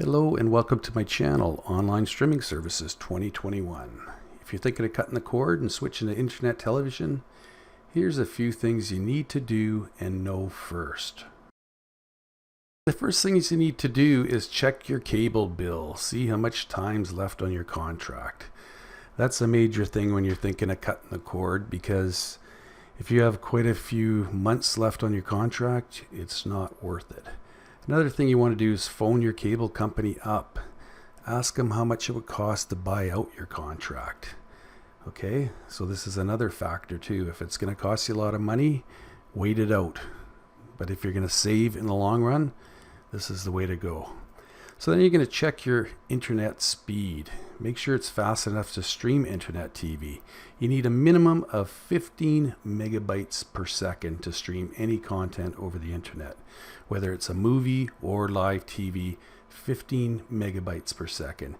Hello and welcome to my channel, Online Streaming Services 2021. If you're thinking of cutting the cord and switching to internet television, here's a few things you need to do and know first. The first things you need to do is check your cable bill, see how much time's left on your contract. That's a major thing when you're thinking of cutting the cord, because if you have quite a few months left on your contract, it's not worth it. Another thing you want to do is phone your cable company up. Ask them how much it would cost to buy out your contract. Okay, so this is another factor too. If it's going to cost you a lot of money, wait it out. But if you're going to save in the long run, this is the way to go. So then you're going to check your internet speed. Make sure it's fast enough to stream internet TV. You need a minimum of 15 megabytes per second to stream any content over the internet. Whether it's a movie or live TV, 15 megabytes per second.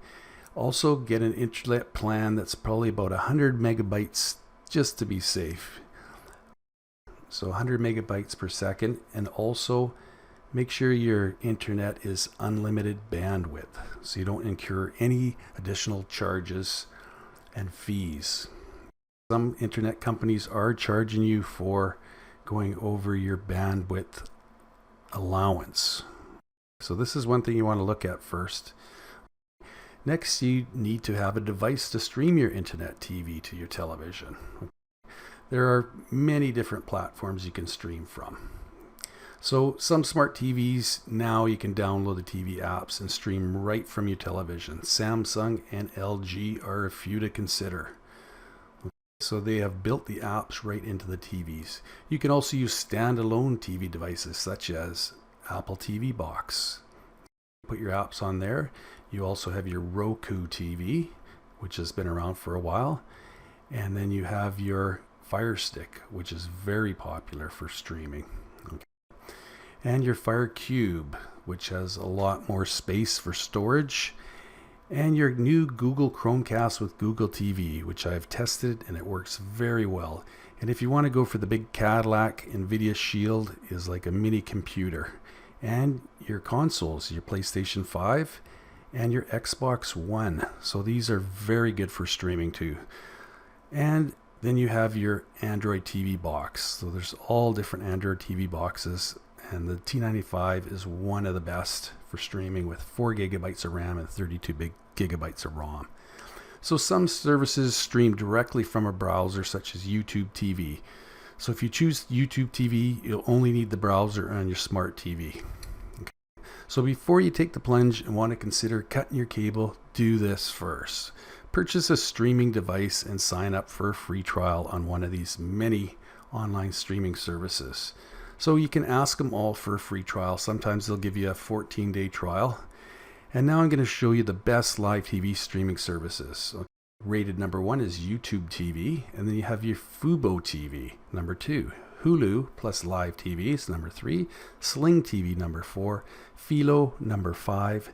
Also get an internet plan that's probably about 100 megabytes just to be safe. So 100 megabytes per second, and also make sure your internet is unlimited bandwidth so you don't incur any additional charges and fees. Some internet companies are charging you for going over your bandwidth allowance. So this is one thing you want to look at first. Next, you need to have a device to stream your internet TV to your television. There are many different platforms you can stream from. So some smart TVs, now you can download the TV apps and stream right from your television. Samsung and LG are a few to consider. So they have built the apps right into the TVs. You can also use standalone TV devices such as Apple TV box. Put your apps on there. You also have your Roku TV, which has been around for a while. And then you have your Fire Stick, which is very popular for streaming. And your Fire Cube, which has a lot more space for storage, and your new Google Chromecast with Google TV, which I've tested and it works very well. And if you want to go for the big Cadillac, NVIDIA Shield is like a mini computer. And your consoles, your PlayStation 5 and your Xbox One. So these are very good for streaming too. And then you have your Android TV box. So there's all different Android TV boxes. And the T95 is one of the best for streaming with 4 gigabytes of RAM and 32 gigabytes of ROM. So some services stream directly from a browser, such as YouTube TV. So if you choose YouTube TV, you'll only need the browser on your smart TV. Okay. So before you take the plunge and want to consider cutting your cable, do this first. Purchase a streaming device and sign up for a free trial on one of these many online streaming services. So you can ask them all for a free trial. Sometimes they'll give you a 14-day trial. And now I'm going to show you the best live TV streaming services. So rated number 1 is YouTube TV. And then you have your fuboTV, number 2. Hulu plus Live TV is number 3. Sling TV, number 4. Philo, number 5.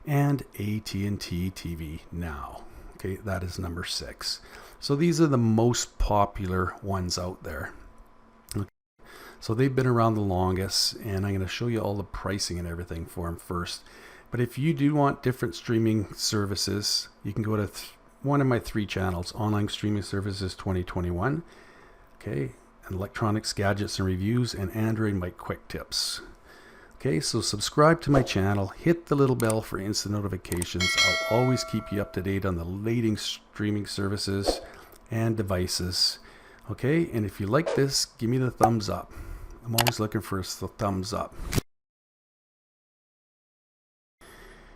And AT&T TV Now. Okay, that is number 6. So these are the most popular ones out there. So they've been around the longest, and I'm going to show you all the pricing and everything for them first. But if you do want different streaming services, you can go to one of my 3 channels, Online Streaming Services 2021, okay, and Electronics, Gadgets, and Reviews, and Android Mike Quick Tips. Okay, so subscribe to my channel, hit the little bell for instant notifications. I'll always keep you up to date on the latest streaming services and devices. Okay, and if you like this, give me the thumbs up. I'm always looking for a thumbs up.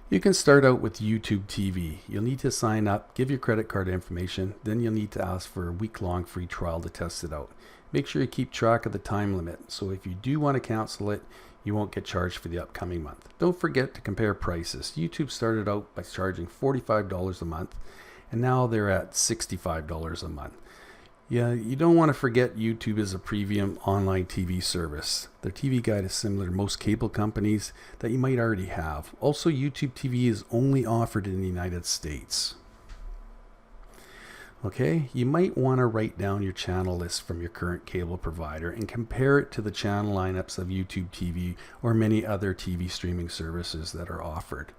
You can start out with YouTube TV. You'll need to sign up, give your credit card information, then you'll need to ask for a week-long free trial to test it out. Make sure you keep track of the time limit, so if you do want to cancel it, you won't get charged for the upcoming month. Don't forget to compare prices. YouTube started out by charging $45 a month, and now they're at $65 a month. Yeah, you don't want to forget YouTube is a premium online TV service. Their TV guide is similar to most cable companies that you might already have. Also, YouTube TV is only offered in the United States. Okay, you might want to write down your channel list from your current cable provider and compare it to the channel lineups of YouTube TV or many other TV streaming services that are offered.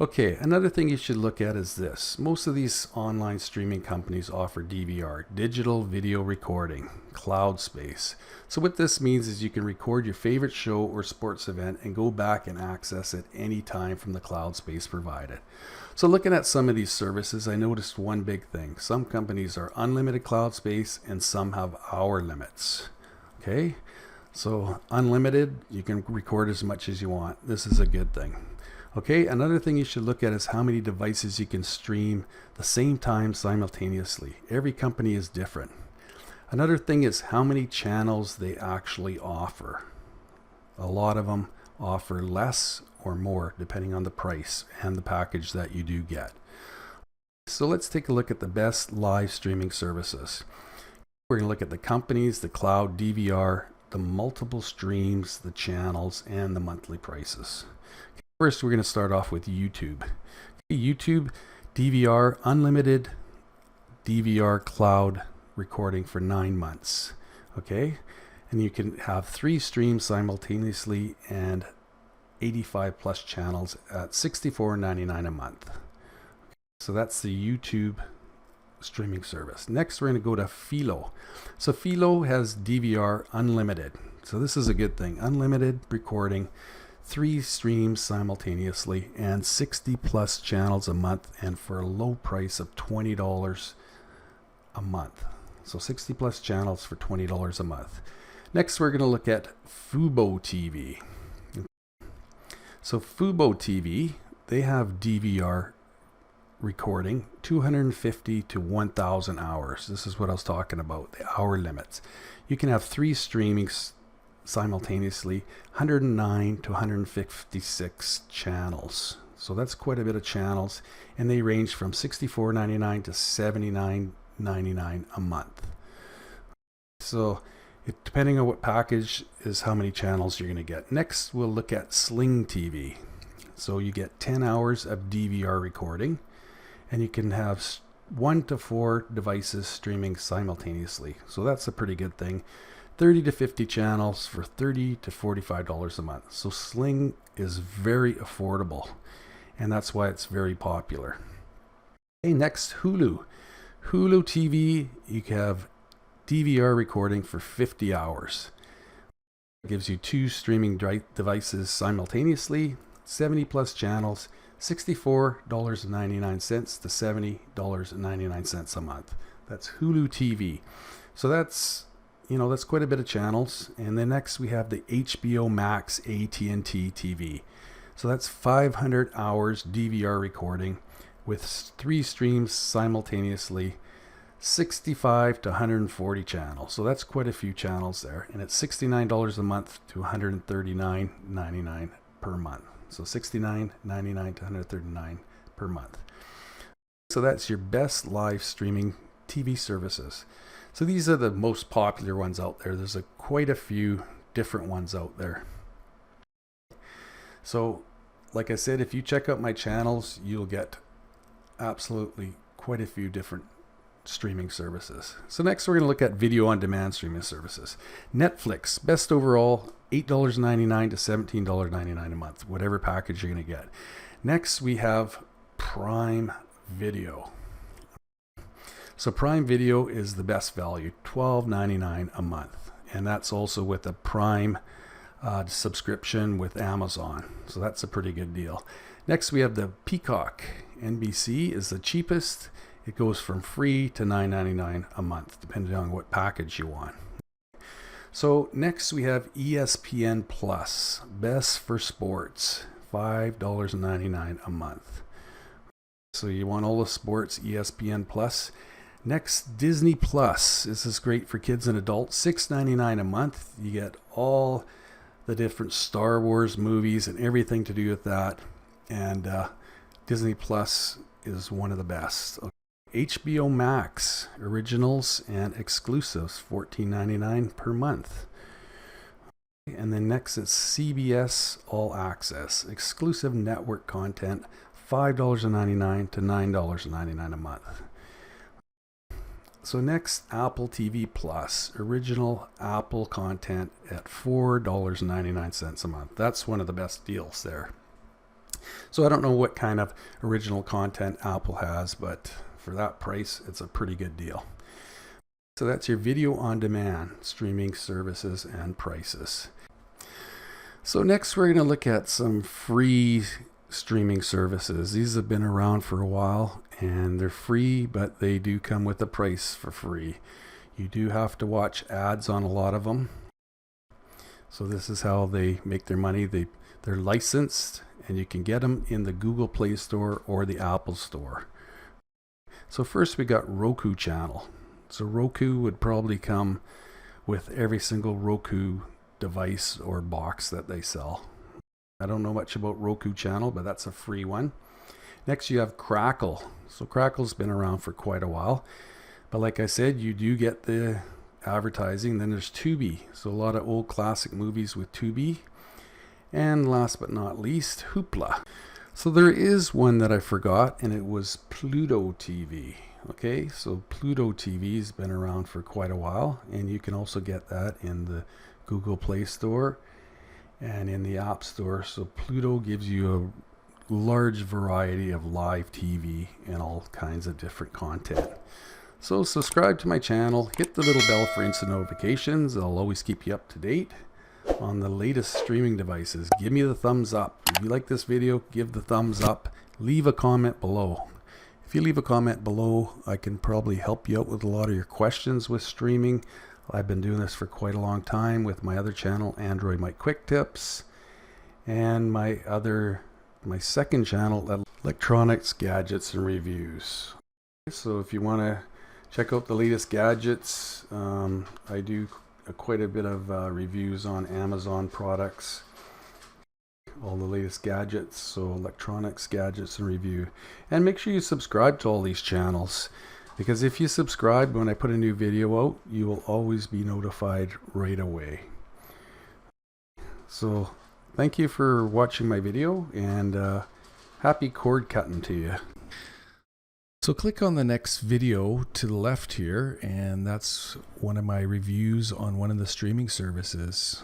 Okay, another thing you should look at is this. Most of these online streaming companies offer DVR, digital video recording, cloud space. So what this means is you can record your favorite show or sports event and go back and access it anytime from the cloud space provided. So looking at some of these services, I noticed one big thing. Some companies are unlimited cloud space and some have hour limits. Okay, so unlimited, you can record as much as you want. This is a good thing. Okay, another thing you should look at is how many devices you can stream the same time simultaneously. Every company is different. Another thing is how many channels they actually offer. A lot of them offer less or more depending on the price and the package that you do get. So let's take a look at the best live streaming services. We're going to look at the companies, the cloud, DVR, the multiple streams, the channels, and the monthly prices. First, we're going to start off with YouTube. YouTube, DVR, unlimited DVR cloud recording for 9 months. Okay, and you can have 3 streams simultaneously and 85 plus channels at $64.99 a month. So that's the YouTube streaming service. Next, we're going to go to Philo. So Philo has DVR unlimited. So this is a good thing. Unlimited recording, 3 streams simultaneously, and 60 plus channels a month, and for a low price of $20 a month. So 60 plus channels for $20 a month. Next, we're going to look at fuboTV. So fuboTV, they have DVR recording 250 to 1,000 hours. This is what I was talking about, the hour limits. You can have 3 streamings simultaneously, 109 to 156 channels. So that's quite a bit of channels, and they range from $64.99 to $79.99 a month. So depending on what package is how many channels you're going to get. Next, we'll look at Sling TV. So you get 10 hours of DVR recording, and you can have 1 to 4 devices streaming simultaneously. So that's a pretty good thing. 30 to 50 channels for $30 to $45 a month. So Sling is very affordable, and that's why it's very popular. Okay, next, Hulu. Hulu TV, you can have DVR recording for 50 hours. It gives you 2 streaming devices simultaneously, 70 plus channels, $64.99 to $70.99 a month. That's Hulu TV. So that's quite a bit of channels. And then next we have the HBO Max AT&T TV. So that's 500 hours DVR recording with 3 streams simultaneously, 65 to 140 channels. So that's quite a few channels there. And it's $69 a month to $139.99 per month. So $69.99 to $139 per month. So that's your best live streaming TV services. So these are the most popular ones out there. There's quite a few different ones out there. So like I said, if you check out my channels, you'll get absolutely quite a few different streaming services. So next we're going to look at video on demand streaming services. Netflix, best overall, $8.99 to $17.99 a month, whatever package you're going to get. Next we have Prime Video. So Prime Video is the best value, $12.99 a month, and that's also with a Prime subscription with Amazon. So that's a pretty good deal. Next we have the Peacock. NBC is the cheapest. It goes from free to $9.99 a month, depending on what package you want. So next we have ESPN Plus, best for sports, $5.99 a month. So you want all the sports, ESPN Plus. Next, Disney Plus. This is great for kids and adults, $6.99 a month. You get all the different Star Wars movies and everything to do with that. And Disney Plus is one of the best. HBO Max, originals and exclusives, $14.99 per month. And then next is CBS All Access, exclusive network content, $5.99 to $9.99 a month. So next, Apple TV Plus, original Apple content at $4.99 a month. That's one of the best deals there. So I don't know what kind of original content Apple has, but for that price, it's a pretty good deal. So that's your video on demand streaming services and prices. So next we're going to look at some free streaming services. These have been around for a while and they're free, but they do come with a price for free. You do have to watch ads on a lot of them. So this is how they make their money. They're licensed and you can get them in the Google Play Store or the Apple Store. So first we got Roku channel. So Roku would probably come with every single Roku device or box that they sell. I don't know much about Roku channel, but that's a free one. Next you have Crackle. So Crackle's been around for quite a while, but like I said, you do get the advertising. Then there's Tubi, so a lot of old classic movies with Tubi. And last but not least, Hoopla. So there is one that I forgot, and it was Pluto TV. Okay, so Pluto TV has been around for quite a while, and you can also get that in the Google Play Store and in the App Store. So Pluto gives you a large variety of live TV and all kinds of different content. So subscribe to my channel, hit the little bell for instant notifications. I'll always keep you up to date on the latest streaming devices. Give me the thumbs up. If you like this video, give the thumbs up. Leave a comment below. If you leave a comment below, I can probably help you out with a lot of your questions with streaming. I've been doing this for quite a long time with my other channel, Android Mike Quick Tips, and my second channel, Electronics, Gadgets, and Reviews. So if you want to check out the latest gadgets, I do quite a bit of reviews on Amazon products, all the latest gadgets. So Electronics, Gadgets, and Review. And make sure you subscribe to all these channels, because if you subscribe when I put a new video out, you will always be notified right away. So thank you for watching my video, and happy cord cutting to you. So click on the next video to the left here, and that's one of my reviews on one of the streaming services.